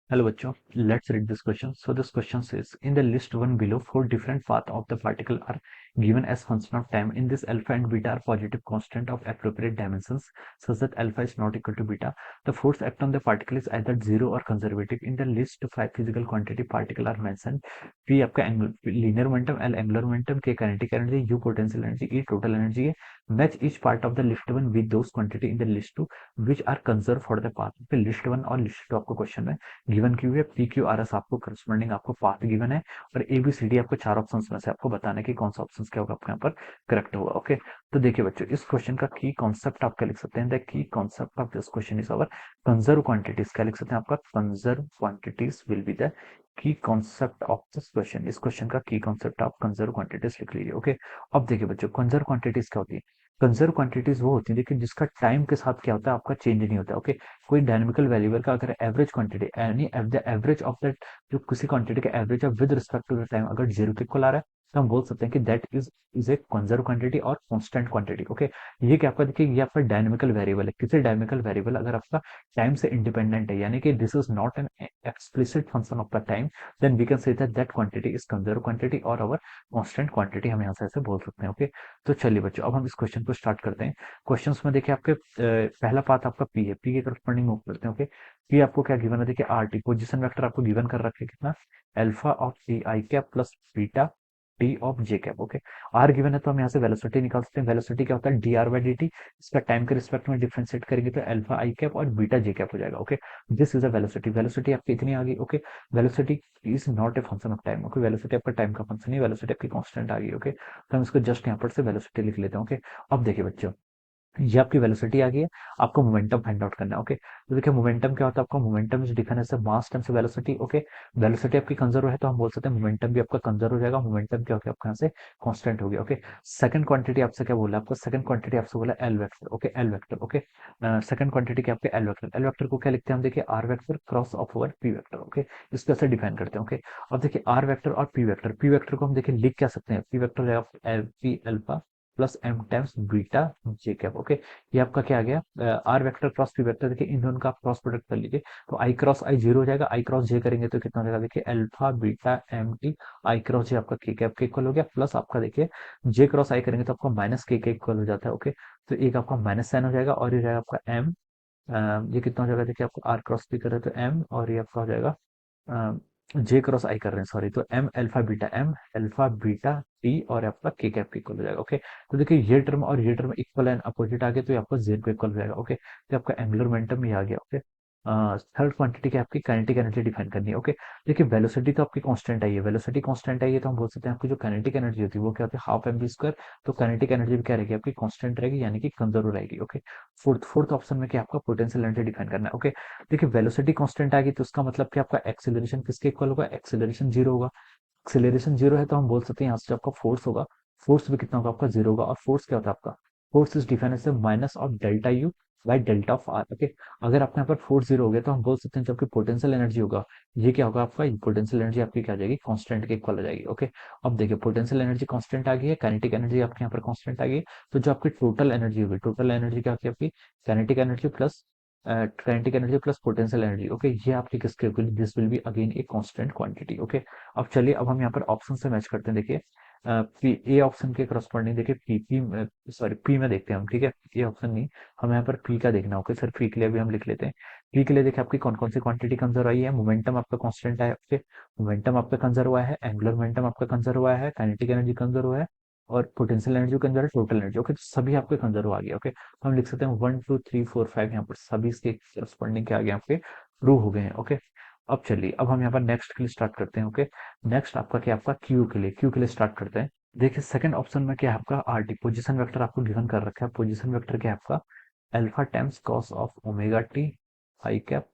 Hello बच्चों, let's read this question. So this question says, in the list one below, four different paths of the particle are given as function of time. In this, alpha and beta are positive constant of appropriate dimensions, such that alpha is not equal to beta. The force act on the particle is either zero or conservative. In the list, five physical quantity particle are mentioned. P आपका linear momentum, L angular momentum, K kinetic energy, U potential energy, E total energy है. Match each part of the list one with those quantity in the list two, which are conserved for the path. पे list one और list two आपको question में given Q है, P Q R S आपको corresponding आपको path given है और A B C D आपको चार ऑप्शन में से आपको बताना है कि कौन सा ऑप्शन क्या होगा आपके यहाँ पर करेक्ट होगा। ओके, तो देखिए बच्चों, इस क्वेश्चन का की कॉन्सेप्ट आप क्या लिख सकते हैं, the key concept of this question is our conserve quantities. क्या लिख सकते हैं, आपका conserve quantities will be the key concept of this question. इस क्वेश्चन का की कॉन्सेप्ट आप कंजर्व क्वांटिटीज लिख लीजिए। ओके, अब देखिए बच्चों, कंजर्व क्वांटिटीज क्या होती है। कंजर्व क्वांटिटीज वो होती है देखिए जिसका टाइम के साथ क्या होता है, आपका चेंज नहीं होता। ओके, कोई डायनेमिकल वेरिएबल का अगर एवरेज क्वांटिटी यानी द एवरेज ऑफ दैट, जो किसी क्वांटिटी का एवरेज है with respect to the time अगर जीरो के इक्वल आ रहा है, तो हम बोल सकते हैं कि that is a conserve quantity और कांस्टेंट क्वांटिटी। ओके, ये क्या आपका देखिए, ये आपका डायनेमिकल वेरिएबल है। किसी डायनेमिकल वेरिएबल अगर आपका टाइम से इंडिपेंडेंट है, यानी कि this is not an explicit function of the time, then we can say that that quantity is conserve quantity और अवर कांस्टेंट क्वांटिटी, हम यहाँ से ऐसे बोल सकते हैं। ओके, तो चलिए बच्चों, अब हम इस क्वेश्चन को स्टार्ट करते हैं। क्वेश्चंस में देखिए आपके पहला पार्ट आपका पी है, पी के करस्पॉन्डिंग मूव करते हैं। ओके, पी आपको क्या गिवन है, देखिए आर टी पोजिशन वेक्टर आपको गिवन कर रखे कितना, alpha of T I cap plus beta T of J cap. Okay, R given है तो हम यहाँ से वेलोसिटी निकाल सकते हैं। वेलोसिटी क्या होता है, D R by D T. इसका टाइम के रिस्पेक्ट में डिफरेंशिएट करेंगे तो अल्फा आई कैप और बीटा जे कैप हो जाएगा। Okay, this is a velocity. Velocity आपकी इतनी आ गई। Okay, velocity is not a function of time. Okay, velocity आपका टाइम का फंक्शन नहीं, वेलोसिटी आपकी कांस्टेंट आ गई। ओके, तो हम इसको जस्ट यहाँ पर से वेलोसिटी लिख लेते हैं। ओके, अब देखिए बच्चों, ये आपकी वेलोसिटी आ गई है, आपको मोमेंटम फाइंड आउट करना है। ओके, तो देखिए मोमेंटम क्या होता है, आपका momentum is defined as mass times velocity. Okay, velocity आपकी कंजर्व है तो हम बोल सकते हैं मोमेंटम भी आपका कंजर्व हो जाएगा। मोमेंटम क्या हो गया आपका यहाँ से कांस्टेंट हो गया। ओके, सेकंड क्वांटिटी आपसे क्या बोला, आपको सेकंड क्वांटिटी आपसे बोला L vector. Okay, L vector. Okay, second quantity क्या आपके एल वेक्टर। एल वेक्टर को क्या लिखते हैं हम, देखिए are vector cross of over P vector. Okay, इसको ऐसे डिफाइन करते हैं। ओके, अब देखिए आर वेक्टर और पी वेक्टर, पी वेक्टर को हम देखिए लिख क्या सकते हैं, पी वेक्टर जाएगा l p alpha plus m times beta j cap. Okay, ये आपका क्या आ गया, r vector cross P vector. देखिए इन दोनों का आप क्रॉस प्रोडक्ट कर लीजिए तो आई क्रॉस आई जीरो हो जाएगा, आई क्रॉस जे करेंगे तो कितना हो जाएगा, देखिए alpha beta m t i cross j आपका के कैप के इक्वल हो गया, प्लस आपका देखिए जे क्रॉस आई करेंगे तो आपका माइनस के इक्वल हो जाता है। ओके, तो एक आपका माइनस साइन हो जाएगा और ये जाएगा आपका एम, ये कितना हो जाएगा, देखिए आपको आर क्रॉस पी कर रहे हैं तो एम, और ये आपका हो जाएगा जे क्रॉस आई कर रहे हैं सॉरी, तो एम अल्फा बीटा टी और आपका के कैप के इक्वल हो जाएगा। ओके, तो देखिए ये टर्म और ये टर्म इक्वल एंड अपोजिट आ गए तो ये आपका जेड को इक्वल हो जाएगा। ओके, तो आपका एंगुलर मोमेंटम ये आ गया। ओके, थर्ड क्वांटिटी की आपकी काइनेटिक एनर्जी डिफाइन करनी है। ओके, देखिए वेलोसिटी तो आपकी कांस्टेंट आई है, वेलोसिटी कांस्टेंट आई है तो हम बोल सकते हैं आपकी जो काइनेटिक एनर्जी होती है वो क्या होती है, हाफ एम बी स्क्वायर। तो काइनेटिक एनर्जी भी क्या रहेगी आपकी कांस्टेंट रहेगी, यानी कि कंजर्व रहेगी। ओके, फोर्थ फोर्थ ऑप्शन में क्या आपका पोटेंशियल एनर्जी डिफाइन करना है। ओके, देखिए वेलोसिटी कांस्टेंट आ गई तो उसका मतलब कि आपका एक्सेलरेशन किसके इक्वल होगा, एक्सेलरेशन जीरो होगा। एक्सेलरेशन जीरो है तो हम बोल सकते हैं यहाँ से जो आपका फोर्स होगा, फोर्स भी कितना होगा, आपका जीरो होगा। और फोर्स क्या होता है आपका, force is defined as minus of delta U by delta of R. Okay, अगर आपके यहाँ पर फोर्स जीरो हो गया तो हम बोल सकते हैं जो आपकी पोटेंशियल एनर्जी होगा, ये क्या होगा आपका, पोटेंशियल एनर्जी आपकी क्या आ जाएगी, कांस्टेंट के इक्वल हो जाएगी। ओके, अब देखिए पोटेंशियल एनर्जी कांस्टेंट आ गई है, काइनेटिक एनर्जी आपके यहाँ पर कांस्टेंट आ गई है, तो जो आपकी टोटल एनर्जी होगी, टोटल एनर्जी क्या होगी आपकी, kinetic energy plus kinetic energy plus potential energy. Okay, ये आपकी किसके equal, this will be again a constant quantity. Okay, अब चलिए अब हम यहाँ पर ऑप्शन से मैच करते हैं। देखिए पी ए ऑप्शन के करस्पॉन्डिंग देखिए पी पी सॉरी पी में देखते हैं हम, ठीक है, ये ऑप्शन नहीं, हमें यहाँ पर पी का देखना। ओके सर, पी के लिए भी हम लिख लेते हैं। पी के लिए देखिए आपकी कौन कौन सी क्वांटिटी कंजर्व आई है, मोमेंटम आपका कांस्टेंट है। ओके, मोमेंटम आपका कंजर्व हुआ है, एंगुलर मोमेंटम आपका कंजर्व हुआ है, काइनेटिक एनर्जी कंजर्व हुआ है और पोटेंशियल एनर्जी कंजर्व है, टोटल एनर्जी। ओके, तो सभी आपके कंजर्व आ गया। ओके, हम लिख सकते हैं 1 2 3 4 5, यहाँ पर सभी इसके करस्पॉन्डिंग के आगे आपके ट्रू हो गए हैं। ओके, अब चलिए अब हम यहाँ पर नेक्स्ट के लिए स्टार्ट करते हैं। ओके, नेक्स्ट आपका क्या, आपका क्यू के लिए स्टार्ट करते हैं। देखिए सेकंड ऑप्शन में क्या है आपका आर टी, पोजिशन वेक्टर आपको गिवन कर रखा है। पोजिशन वेक्टर क्या है आपका, alpha times cos of omega T I cap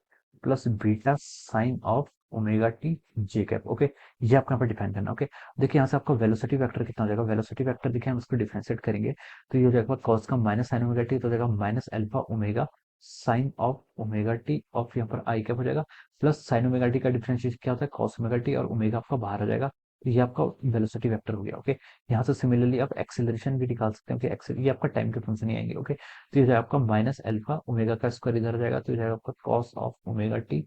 plus beta sine of omega T J cap. Okay, ये आपको यहाँ पर डिफाइन करना। ओके, देखिए यहाँ से आपका वेलोसिटी वेक्टर कितना हो जाएगा, वेलोसिटी वेक्टर देखिए हम इसको डिफरेंशिएट करेंगे तो ये हो जाएगा कॉस का माइनस साइन ओमेगा टी, तो हो जाएगा minus alpha omega sine of omega T of यहाँ पर आई कैप हो जाएगा, प्लस साइन ओमेगा टी का डिफरेंशिएशन क्या होता है, कॉस ओमेगा टी, और ओमेगा आपका बाहर आ जाएगा। तो ये आपका वेलोसिटी वेक्टर हो गया। ओके, यहाँ से सिमिलरली आप एक्सेलरेशन भी निकाल सकते हैं कि ये आपका टाइम के फंक्शन ही आएंगे। ओके, तो ये जाएगा आपका माइनस अल्फा ओमेगा का स्क्वायर इधर आ जाएगा तो ये जाएगा आपका cos of omega T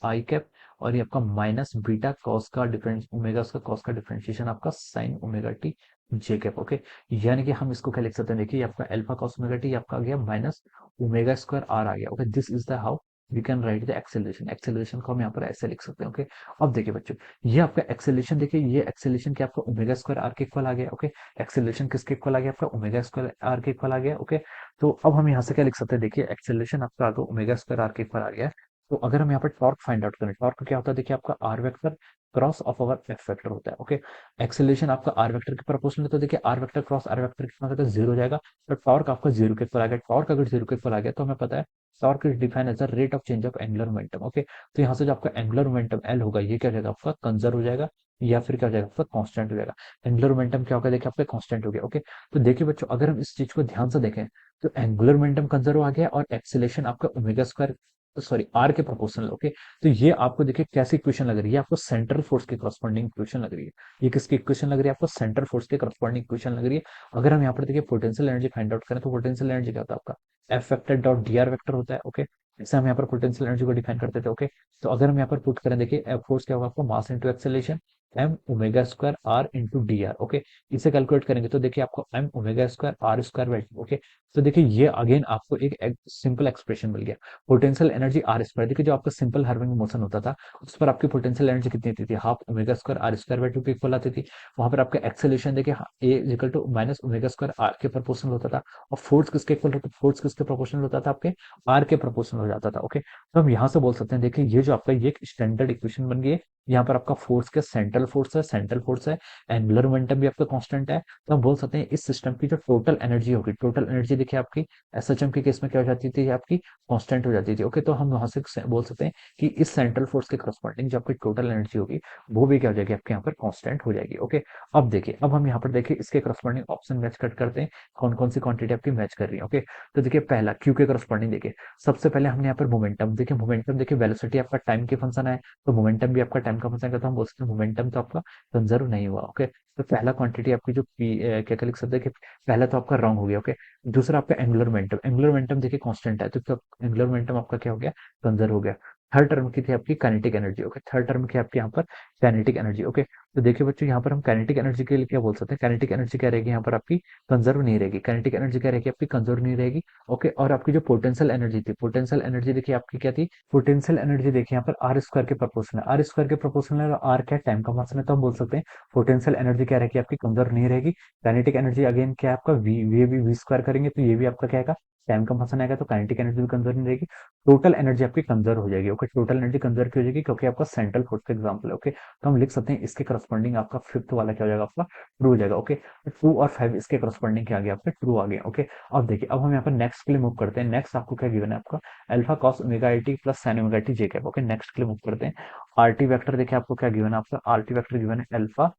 I cap, और ये आपका माइनस बीटा कॉस का डिफरेंस ओमेगा का कॉस का डिफरेंशिएशन आपका साइन ओमेगा टी जे कैप। ओके, यानी कि हम इसको क्या लिख सकते हैं, देखिए आपका अल्फा कॉस ओमेगा टी आपका आ गया माइनस ओमेगा स्क्वायर आर आ गया। Okay, this is the how we can write the acceleration. Acceleration को हम यहाँ पर ऐसे लिख सकते हैं। ओके, अब देखिए बच्चों, ये आपका एक्सेलरेशन, देखिए ये एक्सेलरेशन क्या आपका ओमेगा स्क्वायर आर के इक्वल आ गया। ओके, एक्सेलरेशन किसके इक्वल आ गया, आपका ओमेगा स्क्वायर आर के इक्वल आ गया। ओके, तो अब हम यहाँ से क्या लिख सकते हैं, देखिए एक्सेलरेशन आपका आगे ओमेगा स्क्वायर आर के इक्वल आ गया है। तो अगर हम यहाँ पर टॉर्क फाइंड आउट करें, टॉर्क क्या होता है, देखिए आपका R vector cross of our F vector होता है। ओके, एक्सेलरेशन आपका आर वेक्टर के प्रोपोर्शनल है, तो देखिए are vector cross R vector कितना होगा, जीरो हो जाएगा। तो टॉर्क आपका जीरो के इक्वल आ गया। टॉर्क अगर जीरो के इक्वल आ गया तो हमें पता है torque is defined as the rate of change of angular momentum. Okay, तो यहाँ से जो आपका एंगुलर मोमेंटम एल होगा ये क्या हो जाएगा, आपका कंजर्व हो जाएगा, या फिर क्या हो जाएगा, आपका कांस्टेंट हो जाएगा। एंगुलर मोमेंटम क्या होगा, देखिए आपका कांस्टेंट हो गया। ओके, तो देखिए बच्चों, अगर हम इस चीज को ध्यान से देखें तो एंगुलर मोमेंटम कंजर्व आ गया और एक्सेलेरेशन आपका ओमेगा स्क्वायर सॉरी आर के प्रोपोर्शनल। ओके, तो ये आपको देखिए कैसी इक्वेशन लग रही है, आपको सेंट्रल फोर्स के करस्पॉन्डिंग इक्वेशन लग रही है। ये किसकी इक्वेशन लग रही है, आपको सेंट्रल फोर्स के करस्पॉन्डिंग इक्वेशन लग रही है। अगर हम यहाँ पर देखिए पोटेंशियल एनर्जी फाइंड आउट करें तो पोटेंशियल एनर्जी क्या होता है, आपका F vector dot d are vector होता है। ओके, इससे हम यहाँ पर पोटेंशियल एनर्जी को डिफाइन करते थे। ओके, तो अगर हम यहाँ पर पुट करें, देखिए एफ फोर्स क्या होगा, आपको mass into acceleration M omega square R into D R. Okay, इसे कैलकुलेट करेंगे तो देखिए आपको M omega square are square बैठ। ओके, तो देखिए ये अगेन आपको एक सिंपल एक्सप्रेशन मिल गया। पोटेंशियल एनर्जी आर स्क्वायर, देखिए जो आपका सिंपल हार्मोनिक मोशन होता था उस पर आपकी पोटेंशियल एनर्जी कितनी आती थी, half omega square are square by two के इक्वल आती थी। वहां पर आपका एक्सेलरेशन देखिए a equal to minus omega square are के प्रोपोर्शनल होता था। और फोर्स किसके इक्वल होता, फोर्स किसके प्रोपोर्शनल होता था, आपके आर के प्रोपोर्शनल हो जाता था। ओके, तो हम यहाँ से बोल सकते हैं, देखिए ये जो आपका ये एक स्टैंडर्ड इक्वेशन बन गई है। यहाँ पर आपका फोर्स के सेंट्रल फोर्स है, एंगुलर मोमेंटम भी आपका कांस्टेंट है। तो हम बोल सकते हैं इस सिस्टम की जो टोटल एनर्जी होगी, टोटल एनर्जी देखिए आपकी एसएचएम के केस में क्या हो जाती थी, आपकी कांस्टेंट हो जाती थी। ओके, तो हम वहां से बोल सकते हैं कि इस सेंट्रल फोर्स के करस्पॉन्डिंग जो आपकी टोटल एनर्जी होगी वो भी क्या हो जाएगी, आपके यहाँ पर कांस्टेंट हो जाएगी। ओके, अब देखिए, अब हम यहाँ पर देखिए इसके करस्पॉन्डिंग ऑप्शन मैच कट करते हैं, कौन कौन सी क्वांटिटी आपकी मैच कर रही है। ओके, तो देखिए पहला क्यू के करस्पॉन्डिंग देखिए, सबसे पहले हमने यहाँ पर मोमेंटम देखिए, मोमेंटम देखिए वेलोसिटी आपका टाइम के फंक्शन है, तो मोमेंटम भी आपका टाइम का फंक्शन है, तो हम बोल सकते हैं मोमेंटम तो आपका कंजर्व नहीं हुआ। ओके, तो पहला क्वांटिटी आपकी जो पी क्या क्या लिख सकते हैं कि पहला तो आपका रॉन्ग हो गया। ओके, दूसरा आपका एंगुलर मोमेंटम, एंगुलर मोमेंटम देखिए कांस्टेंट है, तो एंगुलर मोमेंटम आपका क्या हो गया, कंजर्व हो गया। थर्ड टर्म की थी आपकी kinetic energy. Okay, third term की आपकी यहाँ पर काइनेटिक एनर्जी। ओके, तो देखिए बच्चों, यहाँ पर हम काइनेटिक एनर्जी के लिए क्या बोल सकते हैं, काइनेटिक एनर्जी क्या रहेगी, यहाँ पर आपकी कंजर्व नहीं रहेगी। काइनेटिक एनर्जी क्या रहेगी, आपकी कंजर्व नहीं रहेगी। ओके, और आपकी जो पोटेंशियल एनर्जी थी, पोटेंशियल एनर्जी देखिए आपकी क्या थी, पोटेंशियल एनर्जी देखिए यहाँ पर आर स्क्वायर के प्रोपोर्शनल है, आर स्क्वायर के प्रोपोर्शनल है और आर क्या टाइम का फंक्शन है, तो हम बोल सकते हैं पोटेंशियल एनर्जी क्या रहेगी, आपकी कंजर्व नहीं रहेगी। काइनेटिक एनर्जी अगेन क्या है आपका वी, ये भी वी स्क्वायर करेंगे तो ये भी आपका क्या आएगा, टाइम का फंक्शन आएगा, तो काइनेटिक एनर्जी भी कंजर्व नहीं रहेगी। टोटल एनर्जी आपकी कंजर्व हो जाएगी। ओके, टोटल एनर्जी कंजर्व क्यों हो जाएगी, क्योंकि आपका सेंट्रल फोर्स का एग्जांपल है। ओके, तो हम लिख सकते हैं इसके करस्पॉन्डिंग आपका फिफ्थ वाला क्या हो जाएगा, आपका ट्रू हो जाएगा। ओके, टू और फाइव इसके करस्पॉन्डिंग क्या आ गया, आपका ट्रू आ गया। ओके, अब देखिए, अब हम यहाँ पर नेक्स्ट के लिए मूव करते हैं। नेक्स्ट आपको क्या गिवन है, आपका alpha cos omega I T plus sine omega T J cap. Okay, next के लिए मूव करते हैं। आरटी वेक्टर देखिए आपको क्या गिवन है, आपका आरटी वेक्टर गिवन है alpha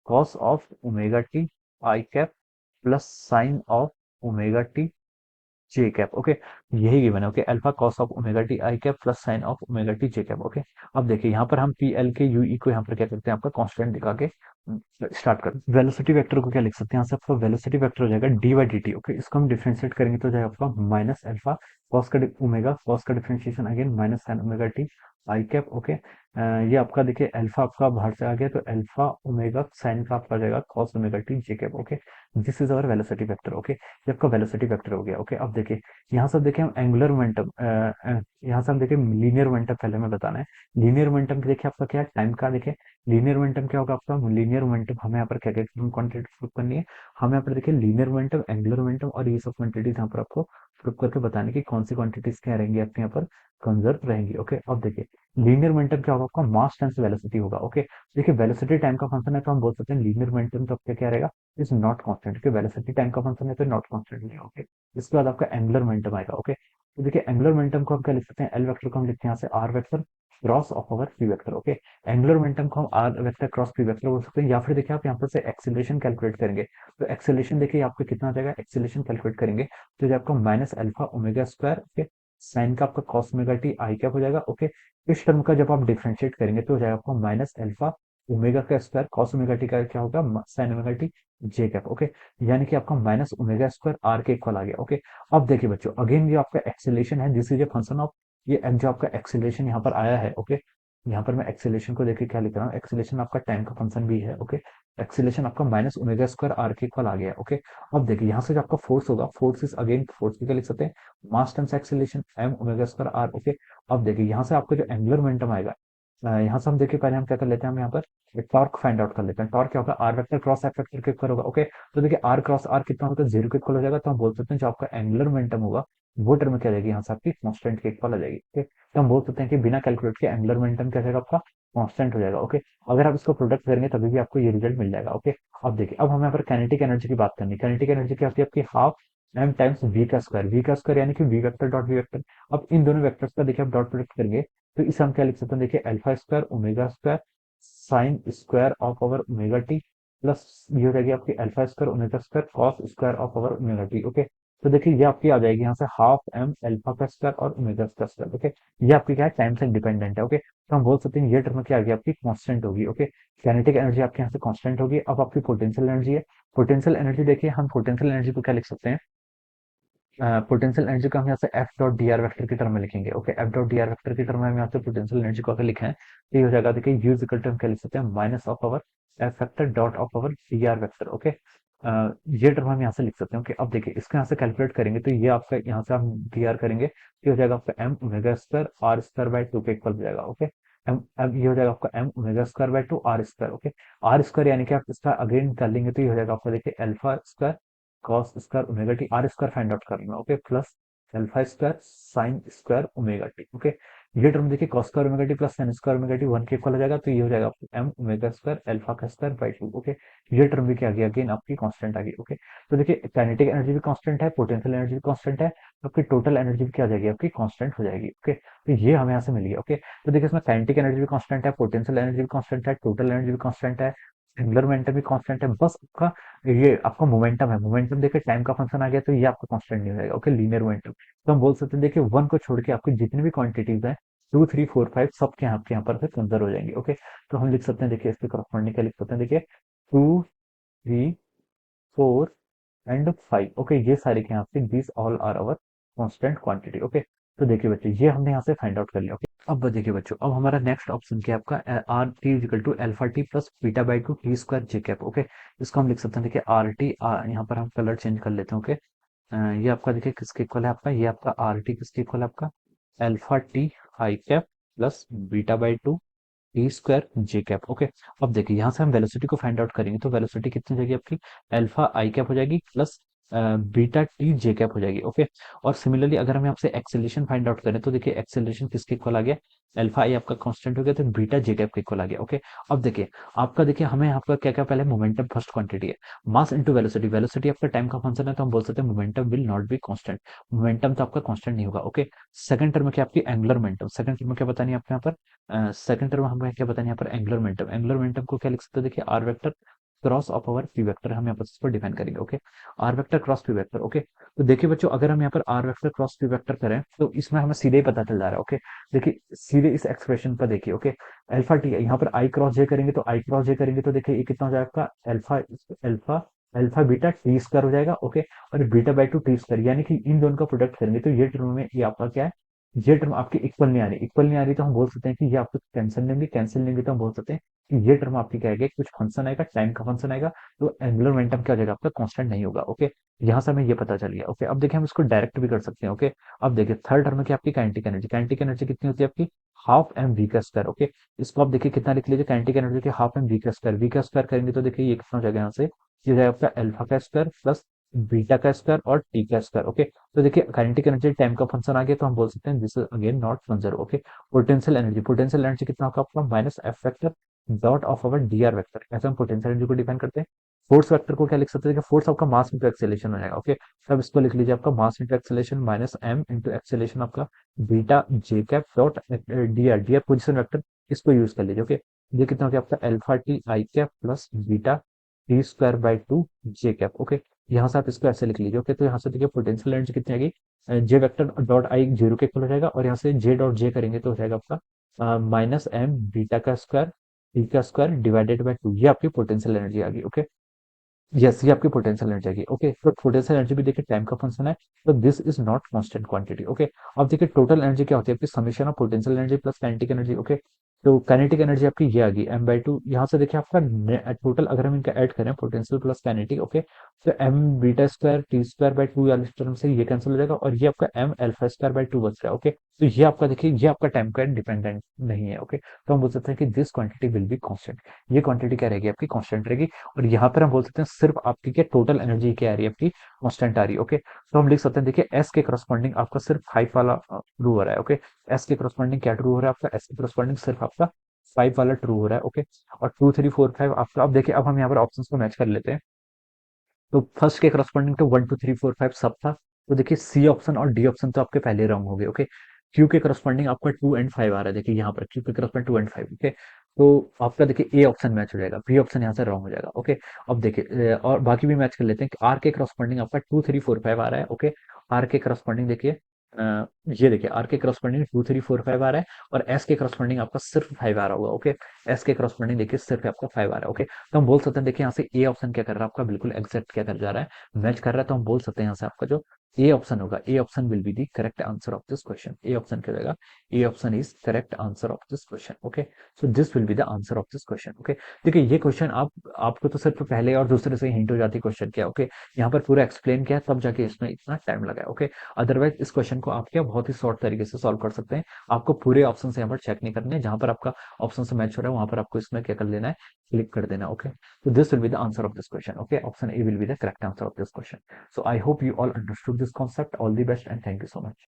cos of omega T I cap plus sign of omega T J cap. Okay, यही गिवन है। Okay, alpha cos of omega T I cap plus sign of omega T J cap. Okay, अब देखिए यहाँ पर हम P L के you ई को यहाँ पर क्या करते हैं, आपका कांस्टेंट दिखा के स्टार्ट कर। वेलोसिटी वेक्टर को क्या लिख सकते हैं, यहाँ से आपका वेलोसिटी वेक्टर हो जाएगा D by D T. Okay, इसको हम डिफरेंशिएट करेंगे तो हो जाएगा आपका माइनस अल्फा ओमेगा कॉस का differentiation again minus sine omega T आई कैप। ओके, ये आपका देखिए अल्फा आपका बाहर से आ गया, तो अल्फा ओमेगा साइन का आपका आ जाएगा cos omega T J cap. Okay, this is our velocity vector. Okay, ये आपका वेलोसिटी वेक्टर हो गया। ओके, अब देखिए यहाँ से देखिए हम एंगुलर मोमेंटम, यहाँ से हम देखिए लीनियर मोमेंटम पहले हमें बताना है। लीनियर मोमेंटम देखिए आपका क्या है, टाइम का देखिए लीनियर मोमेंटम क्या होगा, आपका लीनियर मोमेंटम हमें यहाँ पर क्या क्या क्वांटिटी प्रूव करनी है, हमें यहाँ पर देखिए लीनियर मोमेंटम, एंगुलर मोमेंटम और ये सब क्वांटिटीज यहाँ पर आपको प्रूव करके बताने की कौन सी क्वांटिटीज क्या रहेंगी आपके यहाँ पर कंजर्व रहेंगी। ओके, अब देखिए लीनियर मोमेंटम क्या होगा, आपका मास टाइम्स वेलोसिटी होगा। ओके, देखिए वेलोसिटी टाइम का फंक्शन है, तो हम बोल सकते हैं लीनियर मोमेंटम तो आपका क्या रहेगा, इज नॉट कांस्टेंट, क्योंकि वेलोसिटी टाइम का फंक्शन है तो नॉट कांस्टेंट रहेगा। ओके, इसके बाद आपका एंगुलर मोमेंटम आएगा। ओके, तो देखिए एंगुलर मोमेंटम को हम क्या लिख सकते हैं, एल वेक्टर को हम लिखते हैं यहाँ से R vector cross of over P vector. Okay, angular momentum को हम R vector cross P vector बोल सकते हैं, या फिर देखिए आप यहाँ पर से एक्सेलरेशन कैलकुलेट करेंगे, तो एक्सेलरेशन देखिए आपको कितना आ जाएगा, एक्सेलरेशन कैलकुलेट करेंगे तो ये आपका minus alpha omega square. Okay, sine का आपका कॉस ओमेगा टी आई कैप हो जाएगा। ओके, इस टर्म का जब आप डिफरेंशिएट करेंगे तो हो जाएगा आपका माइनस अल्फा ओमेगा का स्क्वायर कॉस ओमेगा टी का क्या होगा, साइन ओमेगा टी जे कैप। ओके, यानी कि आपका माइनस ओमेगा स्क्वायर आर के इक्वल आ गया। ओके, अब देखिए बच्चों, अगेन ये आपका एक्सेलरेशन है, this is a function of ये जो आपका एक्सेलरेशन यहाँ पर आया है। ओके, यहाँ पर मैं एक्सेलेरेशन को देखिए क्या लिख रहा हूँ, एक्सेलेरेशन आपका टाइम का फंक्शन भी है। ओके, एक्सेलेरेशन आपका माइनस ओमेगा स्क्वायर आर के इक्वल आ गया। ओके, अब देखिए यहाँ से जो आपका फोर्स होगा, फोर्स इज अगेन, फोर्स भी क्या लिख सकते हैं, mass times acceleration M omega square R. Okay, अब देखिए यहाँ से आपका जो एंगुलर मोमेंटम आएगा, यहाँ से हम देखिए पहले हम क्या कर लेते हैं, हम यहाँ पर टॉर्क फाइंड आउट कर लेते हैं। टॉर्क क्या होगा, R vector cross F vector के इक्वल होगा। ओके, तो देखिए आर क्रॉस आर कितना होगा, जीरो के इक्वल हो जाएगा। तो हम बोल सकते हैं जो आपका एंगुलर मोमेंटम होगा वो टर्म क्या आ जाएगी, यहाँ से आपकी कांस्टेंट के इक्वल आ जाएगी। ओके, तो हम बोल सकते हैं कि बिना कैलकुलेट के एंगुलर मोमेंटम क्या हो जाएगा, आपका कांस्टेंट हो जाएगा। ओके, अगर आप इसको प्रोडक्ट करेंगे तभी भी आपको ये रिजल्ट मिल जाएगा। ओके, अब देखिए अब हमें यहाँ पर काइनेटिक एनर्जी की बात करनी है। काइनेटिक एनर्जी क्या होती है आपकी, हाफ एम टाइम्स वी का स्क्वायर, वी का स्क्वायर यानी कि V vector dot V vector. अब इन दोनों वेक्टर्स का देखिए आप डॉट प्रोडक्ट करेंगे तो इसे हम क्या लिख सकते हैं, देखिए alpha square omega square sine square of over omega T plus ये हो जाएगी आपकी alpha square omega square cos square of over omega T. Okay, तो देखिए ये आपकी आ जाएगी यहाँ से हाफ एम अल्फा का स्क्वायर और ओमेगा का स्क्वायर। ओके, ये आपकी क्या है, टाइम से इंडिपेंडेंट है। ओके, तो हम बोल सकते हैं ये टर्म क्या आ गई आपकी, कांस्टेंट होगी। ओके, काइनेटिक एनर्जी आपके यहाँ से कांस्टेंट होगी। अब आपकी पोटेंशियल एनर्जी है, पोटेंशियल एनर्जी देखिए हम पोटेंशियल एनर्जी को क्या लिख सकते हैं, पोटेंशियल एनर्जी को हम यहाँ से F dot d are vector की टर्म में लिखेंगे। Okay, F dot d are vector की टर्म में हम यहाँ से पोटेंशियल एनर्जी को अगर लिखें तो ये हो जाएगा, देखिए यू इक्वल टू हम क्या लिख सकते हैं, minus of our F vector dot of our D R vector. Okay, ये टर्म हम यहाँ से लिख सकते हैं। ओके, अब देखिए इसको यहाँ से कैलकुलेट करेंगे तो ये आपका यहाँ से हम डी आर करेंगे तो ये हो जाएगा आपका M omega square are square by two के इक्वल हो जाएगा। ओके, एम अब ये हो जाएगा आपका M omega square by two R square. Okay, R square यानी कि आप इसका अगेन कर लेंगे तो ये हो जाएगा आपका, देखिए alpha square cos square omega T, R square find out कर लूंगा। Okay, plus alpha square sine square omega T. Okay, ये टर्म देखिए cos square omega T plus sine square omega T one के इक्वल हो जाएगा तो ये हो जाएगा आपको एम ओमेगा स्क्वायर अल्फा का स्क्वायर बाई टू। ओके, ये टर्म भी क्या आ गया, अगेन आपकी कांस्टेंट आ गई। ओके, तो देखिए काइनेटिक एनर्जी भी कांस्टेंट है, पोटेंशियल एनर्जी भी कांस्टेंट है, तो आपकी टोटल एनर्जी भी क्या आ जाएगी, आपकी कांस्टेंट हो जाएगी। ओके, तो ये हमें यहाँ से मिल गया। ओके, तो देखिए इसमें काइनेटिक एनर्जी भी कांस्टेंट है, पोटेंशियल एनर्जी भी कांस्टेंट है, टोटल एनर्जी भी कांस्टेंट है, एंगुलर मोमेंटम भी कांस्टेंट है। बस आपका ये आपका मोमेंटम है, मोमेंटम देखिए टाइम का फंक्शन आ गया तो ये आपका कांस्टेंट नहीं हो जाएगा। ओके, लीनियर मोमेंटम, तो हम बोल सकते हैं देखिए वन को छोड़ के आपकी जितनी भी क्वांटिटीज है, टू थ्री फोर फाइव सब के आपके यहाँ पर से कंजर्व हो जाएंगे। ओके, तो हम लिख सकते हैं, देखिए इसके करस्पॉन्डिंग क्या लिख सकते हैं, देखिए two three four and five. Okay, ये सारे के यहाँ पे this all are our constant quantity. Okay, तो देखिए बच्चों ये हमने यहाँ से फाइंड आउट कर लिया। ओके, अब देखिए बच्चों, अब हमारा नेक्स्ट ऑप्शन क्या है आपका, R T is equal to alpha T plus beta by two T square J cap. Okay, इसको हम लिख सकते हैं, देखिए आर टी, यहाँ पर हम कलर चेंज कर लेते हैं। ओके, ये आपका देखिए किसके इक्वल है, आपका ये आपका आर टी किसके इक्वल है, आपका alpha t I cap plus beta by two T square J cap. Okay, अब देखिए यहाँ से हम वेलोसिटी को फाइंड आउट करेंगे तो वेलोसिटी कितनी हो जाएगी आपकी, अल्फा आई कैप हो जाएगी प्लस बीटा टी जे कैप हो जाएगी। ओके, और सिमिलरली अगर हम यहाँ से एक्सेलरेशन फाइंड आउट करें तो देखिए एक्सेलरेशन किसके इक्वल आ गया, अल्फा आई आपका कांस्टेंट हो गया तो बीटा जे कैप के इक्वल आ गया। ओके, अब देखिए आपका, देखिए हमें आपका क्या क्या, पहले मोमेंटम फर्स्ट क्वांटिटी है, मास इनटू वेलोसिटी, वेलोसिटी आपका टाइम का फंक्शन है तो हम बोल सकते हैं momentum will not be constant, momentum तो आपका कांस्टेंट नहीं होगा। ओके, सेकंड टर्म क्या आपकी एंगुलर मोमेंटम, सेकंड टर्म क्या बतानी है आपको यहाँ पर, सेकंड टर्म हमें क्या बताना है यहाँ पर, एंगुलर मोमेंटम, एंगुलर मोमेंटम को क्या लिख सकते हैं, देखिए are vector cross of our P vector, हम यहाँ पर इसको डिफाइन करेंगे। Okay, R vector cross P vector. Okay, तो देखिए बच्चों अगर हम यहाँ पर R vector cross P vector करें तो इसमें हमें सीधे ही पता चल जा रहा है। ओके, देखिए सीधे इस एक्सप्रेशन पर देखिए। ओके, अल्फा टी है यहाँ पर, आई क्रॉस जे करेंगे तो आई क्रॉस जे करेंगे तो देखिए ये कितना हो जाएगा आपका, alpha alpha alpha beta t square हो जाएगा। ओके, और beta by two T square, यानी कि इन दोनों का प्रोडक्ट करेंगे तो ये टर्म में ये आपका क्या है, ये टर्म आपकी इक्वल नहीं आ रही, इक्वल नहीं आ रही तो हम बोल सकते हैं कि ये आपको कैंसिल लेंगे, कैंसिल लेंगे तो हम बोल सकते हैं कि ये टर्म आपकी क्या आएगा, कुछ फंक्शन आएगा, टाइम का फंक्शन आएगा, तो एंगुलर मोमेंटम क्या हो जाएगा आपका, कांस्टेंट नहीं होगा। ओके, यहाँ से हमें ये पता चल गया। ओके, अब देखिए हम इसको डायरेक्ट भी कर सकते हैं। ओके, अब देखिए थर्ड टर्म की आपकी काइनेटिक एनर्जी, काइनेटिक एनर्जी कितनी होती है आपकी, हाफ एम वी का स्क्वायर। ओके, इसको आप देखिए कितना लिख लीजिए, काइनेटिक एनर्जी की हाफ एम वी का स्क्वायर करेंगे तो देखिए ये कितना हो जाएगा, यहाँ से ये हो जाएगा आपका अल्फा का स्क्वायर प्लस बीटा का स्क्वायर और टी का स्क्वायर। ओके, तो देखिए काइनेटिक एनर्जी टाइम का फंक्शन आ गया तो हम बोल सकते हैं this is again not conserve. Okay, potential energy, potential energy कितना होगा आपका, minus F vector dot of our D R vector, ऐसे हम पोटेंशियल एनर्जी को डिफाइन करते हैं। फोर्स वेक्टर को क्या लिख सकते हैं, फोर्स आपका मास इंटू एक्सेलेरेशन हो जाएगा। ओके, अब इसको लिख लीजिए, आपका mass into acceleration minus m into acceleration आपका beta j cap dot d r position vector, इसको यूज कर लीजिए। ओके, ये कितना हो गया आपका, alpha t I cap plus beta t square by two j cap. Okay, यहाँ से आप इसको ऐसे लिख लीजिए। ओके, तो यहाँ से देखिए पोटेंशियल एनर्जी कितनी आएगी, जे वेक्टर डॉट आई जीरो के इक्वल हो जाएगा और यहाँ से जे डॉट जे करेंगे तो हो जाएगा आपका माइनस एम बीटा का स्क्वायर टी का स्क्वायर डिवाइडेड बाई टू, ये आपकी पोटेंशियल एनर्जी आ गई। ओके, यस ये आपकी पोटेंशियल एनर्जी आएगी। ओके, तो पोटेंशियल एनर्जी भी देखिए टाइम का फंक्शन है तो this is not constant quantity. Okay, अब देखिए टोटल एनर्जी क्या होती है आपकी, summation of potential energy plus kinetic energy. Okay, तो काइनेटिक एनर्जी आपकी ये आ गई m/2। यहाँ से देखिए आपका टोटल अगर हम इनका ऐड करें, पोटेंशियल प्लस काइनेटिक, ओके, तो m beta square T square by to वाले टर्म से ये कैंसिल हो जाएगा, और ये आपका m alpha square by to बच रहा है, ओके। तो ये आपका देखिए, ये आपका टाइम का डिपेंडेंट नहीं है, ओके। तो हम बोल सकते हैं कि this quantity will be constant. ये क्वांटिटी क्या रहेगी आपकी, कांस्टेंट रहेगी। और यहाँ पर हम बोल सकते हैं सिर्फ आपकी क्या टोटल एनर्जी क्या आ रही है आपकी, कांस्टेंट आ रही है, ओके। तो हम लिख सकते हैं, देखिए एस के करस्पॉन्डिंग आपका सिर्फ 5 वाला ट्रू हो रहा है, ओके। एस के करस्पॉन्डिंग क्या ट्रू हो रहा है आपका, एस के करस्पॉन्डिंग सिर्फ आपका 5 वाला ट्रू हो रहा है, ओके। और 2 3 4 5 आपका, अब देखिए अब हम यहाँ पर ऑप्शंस को मैच कर लेते हैं। तो फर्स्ट के करस्पॉन्डिंग तो 1 2 3 4 5 सब था। तो देखिए सी ऑप्शन और डी ऑप्शन तो आपके पहले रॉन्ग हो गए, ओके। क्यू के करस्पॉन्डिंग आपका 2 एंड 5 आ रहा है, देखिए यहाँ पर क्यू के करस्पॉन्डिंग 2 एंड 5, ओके। तो आपका देखिए ए ऑप्शन मैच हो जाएगा, बी ऑप्शन यहाँ से रॉन्ग हो जाएगा, ओके। अब देखिए और बाकी भी मैच कर लेते हैं कि आर के करस्पॉन्डिंग आपका 2 3 4 5 आ रहा है, ओके। आर के करस्पॉन्डिंग देखिए ये देखिए आर के करस्पॉन्डिंग 2 3 4 5 आ रहा है, और एस के करस्पॉन्डिंग आपका सिर्फ 5 आ रहा होगा, ओके। एस के करस्पॉन्डिंग देखिए सिर्फ आपका 5 आ रहा है, ओके। तो हम बोल सकते हैं, देखिए यहाँ से ए ऑप्शन क्या कर रहा है आपका, बिल्कुल एग्जैक्ट क्या कर जा रहा है, मैच कर रहा है। तो हम बोल सकते हैं यहाँ से आपका जो ए ऑप्शन होगा, A option will be the correct answer of this question. A option क्या होगा, A option is correct answer of this question, okay. So this will be the answer of this question, okay. देखिए ये question आपको तो सिर्फ पहले और दूसरे से हिंट हो जाती है क्वेश्चन क्या, ओके। यहाँ पर पूरा एक्सप्लेन किया है, तब जाके इसमें इतना टाइम लगा है, ओके। अदरवाइज इस क्वेश्चन को आप क्या बहुत ही शॉर्ट तरीके से सॉल्व कर सकते हैं। आपको पूरे ऑप्शन से यहाँ पर चेक नहीं करने, जहां पर आपका ऑप्शन से मैच हो रहा है वहां पर आपको इसमें क्या कर लेना है, क्लिक कर देना, okay. So this will be the answer of this question. Okay, option A will be the correct answer of this question. So I hope you all understood this concept. All the best and thank you so much.